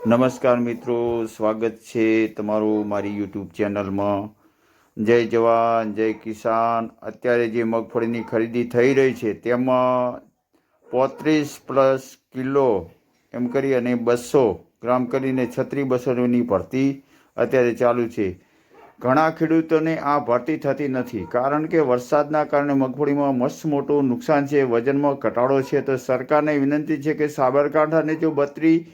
નમસ્કાર મિત્રો, સ્વાગત છે તમારું મારી યુટ્યુબ ચેનલમાં। જય જવાન જય કિસાન। અત્યારે જે મગફળીની ખરીદી થઈ રહી છે તેમાં 35+ કિલો એમ કરી અને 200 ગ્રામ કરીને 36-200ની ભરતી અત્યારે ચાલુ છે। ઘણા ખેડૂતોને આ ભરતી થતી નથી, કારણ કે વરસાદના કારણે મગફળીમાં મસ્ત મોટું નુકસાન છે, વજનમાં ઘટાડો છે। તો સરકારને વિનંતી છે કે સાબરકાંઠાને જો 32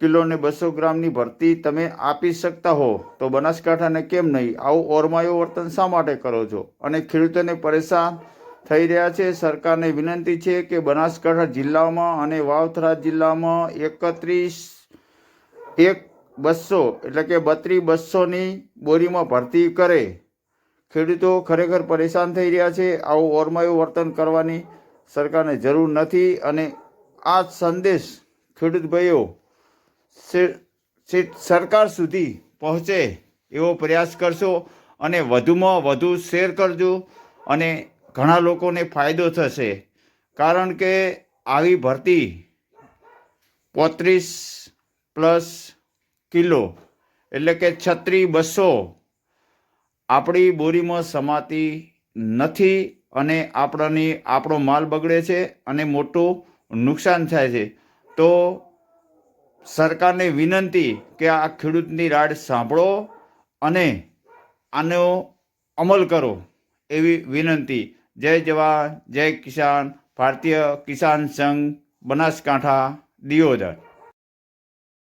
કિલો ને 200 ગ્રામની ભરતી તમે આપી શકતા હો તો બનાસકાંઠાને કેમ નહીં? આવું ઓરમાયું વર્તન શા માટે કરો છો? અને ખેડૂતોને પરેશાન થઈ રહ્યા છે। સરકારને વિનંતી છે કે બનાસકાંઠા જિલ્લામાં અને વાવથરા જિલ્લામાં 31-1-200 એટલે કે 32-200ની બોરીમાં ભરતી કરે। ખેડૂતો ખરેખર પરેશાન થઈ રહ્યા છે। આવું ઓરમાયું વર્તન કરવાની સરકારને જરૂર નથી, અને આ સંદેશ ખેડૂત ભાઈઓ સરકાર સુધી પહોંચે એવો પ્રયાસ કરશો, અને વધુમાં વધુ શેર કરજો, અને ઘણા લોકોને ફાયદો થશે। કારણ કે આવી ભરતી 35+ કિલો એટલે કે 36-200 આપણી બોરીમાં સમાતી નથી, અને આપણો માલ બગડે છે અને મોટું નુકસાન થાય છે। તો સરકારને વિનંતી કે આ ખેડૂતની રાડ સાંભળો અને આનો અમલ કરો એવી વિનંતી। જય જવાન જય કિસાન, ભારતીય કિસાન સંઘ, બનાસકાંઠા, દિયોદર।